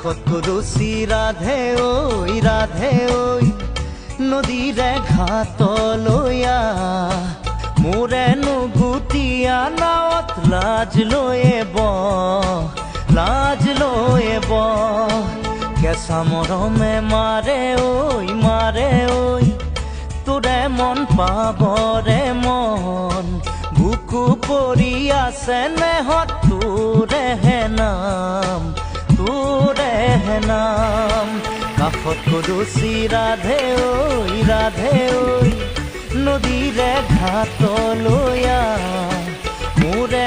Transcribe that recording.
কাষত কলচি ৰাধে ঐ নদীৰে ঘাটলৈ মোৰেনো গুটিয়া নাৱত লাজ লৈয়ে কেঁচা মৰমে মাৰে ঐ তোৰে মন পাবৰে মন বুকু পৰি আছে নেহত তোৰেহে নাম কাষত কলচি ৰাধে ঐ নদীৰে ঘাটলৈ মোৰে